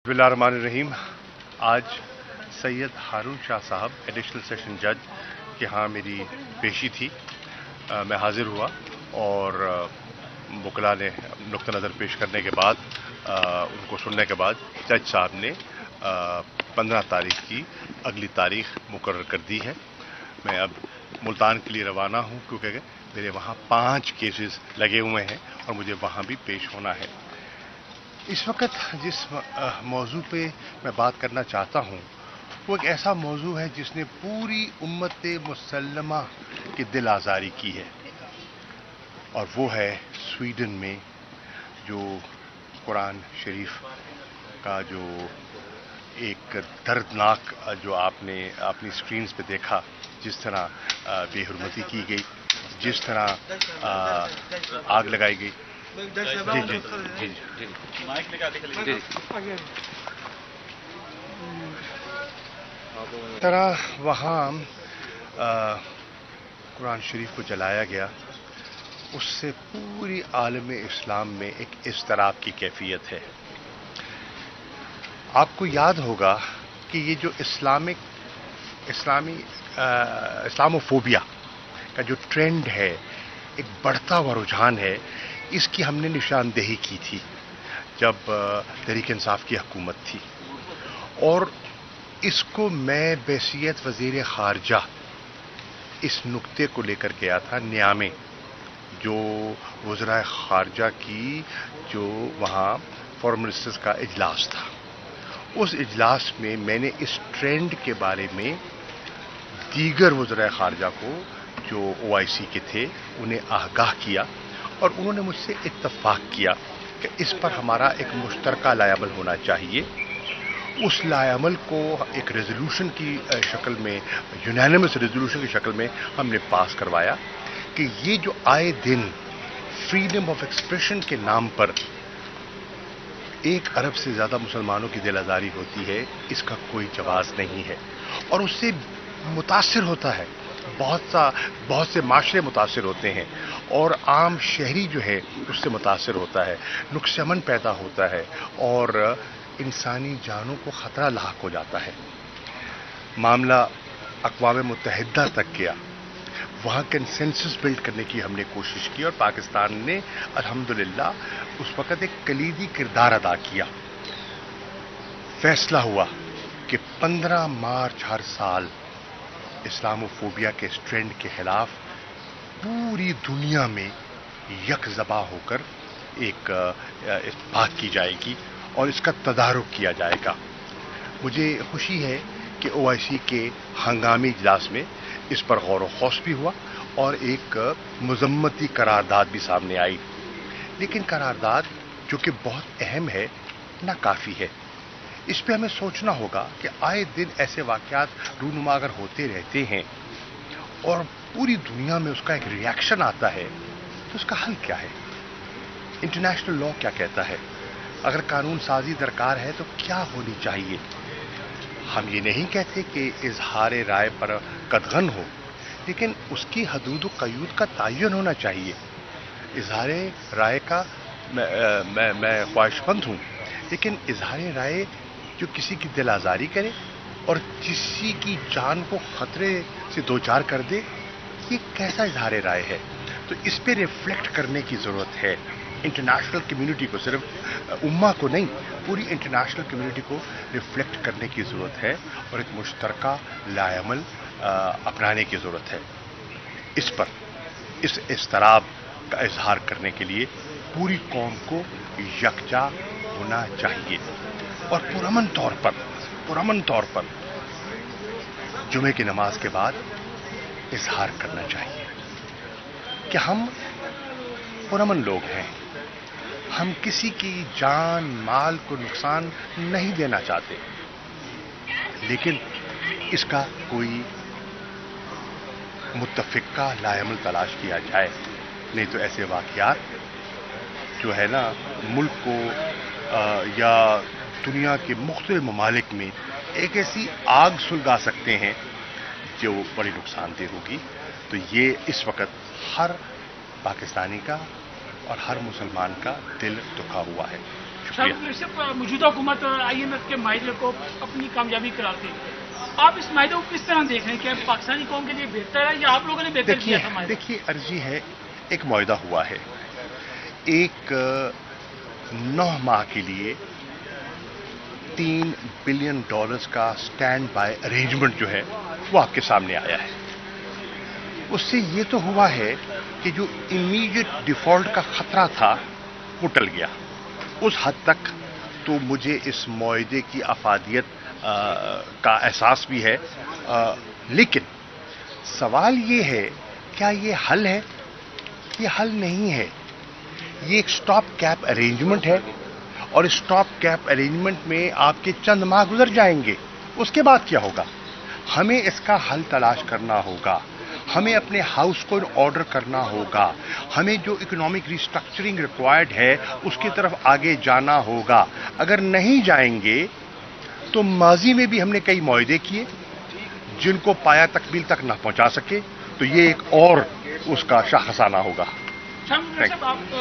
बिस्मिल्लाहिर्रहमानिर्रहीम। आज सैयद हारून शाह साहब एडिशनल सेशन जज के यहाँ मेरी पेशी थी। मैं हाजिर हुआ और वकला ने नुक्ता नज़र पेश करने के बाद उनको सुनने के बाद जज साहब ने 15 तारीख की अगली तारीख मुकर्रर कर दी है। मैं अब मुल्तान के लिए रवाना हूँ क्योंकि मेरे वहाँ 5 केसेस लगे हुए हैं और मुझे वहाँ भी पेश होना है। इस वक्त जिस मौजू पे मैं बात करना चाहता हूँ वो एक ऐसा मौजू है जिसने पूरी उम्मत मुसल्लमा की दिल आज़ारी की है, और वो है स्वीडन में जो कुरान शरीफ का जो एक दर्दनाक जो आपने अपनी स्क्रीन्स पे देखा, जिस तरह बेहुरमती की गई, जिस तरह आग लगाई गई। जी जी जी जी तरह वहाँ कुरान शरीफ को जलाया गया, उससे पूरी आलम इस्लाम में एक इज़्तिराब की कैफियत है। आपको याद होगा कि ये जो इस्लामोफोबिया का जो ट्रेंड है, एक बढ़ता हुआ रुझान है, इसकी हमने निशानदेही की थी जब तहरीक इंसाफ की हुकूमत थी, और इसको मैं बैसियत वज़ीर ख़ारजा इस नुक्ते को लेकर गया था नियामे, जो वज़राए ख़ारजा की जो वहाँ फॉरेन मिनिस्टर्स का इजलास था। उस इजलास में मैंने इस ट्रेंड के बारे में दीगर वज़राए ख़ारजा को जो OIC के थे उन्हें आगाह किया, और उन्होंने मुझसे इत्तफ़ाक़ किया कि इस पर हमारा एक मुश्तरका लायअमल होना चाहिए। उस लायअमल को एक रेजोल्यूशन की शक्ल में, यूनानिमस रेजोल्यूशन की शक्ल में हमने पास करवाया कि ये जो आए दिन फ्रीडम ऑफ एक्सप्रेशन के नाम पर 1 अरब से ज़्यादा मुसलमानों की दिल आज़ारी होती है, इसका कोई जवाज़ नहीं है, और उससे मुतासिर होता है, बहुत से माशरे मुतासिर होते हैं, और आम शहरी जो है उससे मुतासिर होता है, नुक्स अमन पैदा होता है, और इंसानी जानों को ख़तरा लाहक हो जाता है। मामला अक़वाम मुत्तहिदा तक गया, वहाँ कंसेंसस बिल्ड करने की हमने कोशिश की, और पाकिस्तान ने अल्हम्दुलिल्लाह उस वक़्त एक कलीदी किरदार अदा किया। फैसला हुआ कि 15 मार्च हर साल इस्लामोफोबिया के इस ट्रेंड के खिलाफ पूरी दुनिया में यकजबा होकर एक बात की जाएगी और इसका तदारुक किया जाएगा। मुझे खुशी है कि OIC के हंगामी इजलास में इस पर गौर व खौस भी हुआ और एक मुज़म्मती करारदाद भी सामने आई, लेकिन करारदाद जो कि बहुत अहम है, नाकाफ़ी है। इस पे हमें सोचना होगा कि आए दिन ऐसे वाक़यात रूनुमा अगर होते रहते हैं और पूरी दुनिया में उसका एक रिएक्शन आता है, तो उसका हल क्या है? इंटरनेशनल लॉ क्या कहता है? अगर कानून साजी दरकार है तो क्या होनी चाहिए? हम ये नहीं कहते कि इजहार राय पर कदगन हो, लेकिन उसकी हदूद व क़यूद का तयन होना चाहिए। इजहार राय का मैं ख्वाहिशमंद हूँ, लेकिन इजहार राय जो किसी की दिल आज़ारी करे और किसी की जान को ख़तरे से दो चार कर दे, ये कैसा इजहार राय है? तो इस पे रिफ्लेक्ट करने की ज़रूरत है। इंटरनेशनल कम्युनिटी को, सिर्फ उम्मा को नहीं, पूरी इंटरनेशनल कम्युनिटी को रिफ्लेक्ट करने की ज़रूरत है और एक मुश्तरका लायअमल अपनाने की ज़रूरत है। इस पर इस इज़्तिराब का इजहार करने के लिए पूरी कौम को यकजा होना चाहिए और पुरअमन तौर पर जुमे की नमाज के बाद इजहार करना चाहिए कि हम पुरअमन लोग हैं, हम किसी की जान माल को नुकसान नहीं देना चाहते, लेकिन इसका कोई मुत्तफ़िका लायअमल तलाश किया जाए, नहीं तो ऐसे वाक़यात जो है ना मुल्क को या दुनिया के मुख्तलिफ ममालिक में एक ऐसी आग सुलगा सकते हैं जो बड़ी नुकसानदेह होगी। तो ये इस वक्त हर पाकिस्तानी का और हर मुसलमान का दिल दुखा हुआ है। شکریہ. موجودہ حکومت IMF کے معاہدے کو اپنی کامیابی قرار دے آپ اس معاہدے کو کس طرح دیکھ رہے ہیں؟ کہ پاکستانی قوم کے لیے بہتر ہے یا آپ لوگوں نے بہتر کیا تھا معاہدہ؟ دیکھیے عرضی ہے، ایک معاہدہ ہوا ہے، ایک 9 ماہ کے لیے $3 بلین کا سٹینڈ بائی ارینجمنٹ جو ہے وہ آپ کے سامنے آیا ہے. اس سے یہ تو ہوا ہے کہ جو امیڈیٹ ڈیفالٹ کا خطرہ تھا وہ ٹل گیا. اس حد تک تو مجھے اس معاہدے کی افادیت کا احساس بھی ہے. لیکن سوال یہ ہے، کیا یہ حل ہے؟ یہ حل نہیں ہے. یہ ایک سٹاپ کیپ ارینجمنٹ ہے، اور اس سٹاپ کیپ ارینجمنٹ میں آپ کے چند ماہ گزر جائیں گے. اس کے بعد کیا ہوگا؟ ہمیں اس کا حل تلاش کرنا ہوگا. ہمیں اپنے ہاؤس کو آرڈر کرنا ہوگا. ہمیں جو اکنامک ریسٹرکچرنگ ریکوائرڈ ہے اس کی طرف آگے جانا ہوگا. اگر نہیں جائیں گے تو ماضی میں بھی ہم نے کئی معاہدے کیے جن کو پایا تکمیل تک نہ پہنچا سکے، تو یہ ایک اور اس کا شاخسانہ ہوگا. صاحب آپ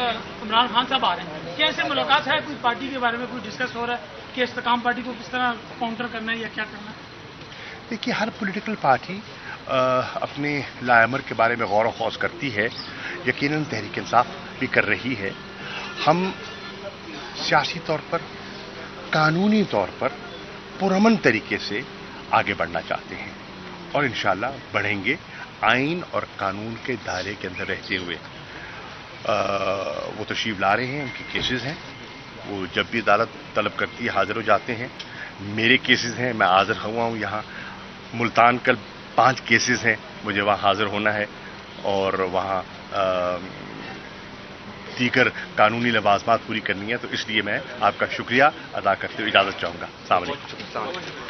عمران خان صاحب آ رہے ہیں، کیا ایسے ملاقات ہے؟ کوئی پارٹی کے بارے میں کوئی ڈسکس ہو رہا ہے کہ استحکام پارٹی کو کس طرح کاؤنٹر کرنا ہے یا کیا کرنا ہے؟ دیکھیے، ہر پولیٹیکل پارٹی اپنے لائمر کے بارے میں غور و خوض کرتی ہے. یقیناً تحریک انصاف بھی کر رہی ہے. ہم سیاسی طور پر، قانونی طور پر پرامن طریقے سے آگے بڑھنا چاہتے ہیں، اور انشاءاللہ بڑھیں گے، آئین اور قانون کے دائرے کے اندر رہتے ہوئے. وہ تشریف لا رہے ہیں، ان کے کیسز ہیں، وہ جب بھی عدالت طلب کرتی ہے حاضر ہو جاتے ہیں. میرے کیسز ہیں، میں حاضر ہوا ہوں یہاں. ملتان کل 5 کیسز ہیں، مجھے وہاں حاضر ہونا ہے، اور وہاں دیگر قانونی لوازمات پوری کرنی ہے. تو اس لیے میں آپ کا شکریہ ادا کرتے ہوئے اجازت چاہوں گا. السلام علیکم.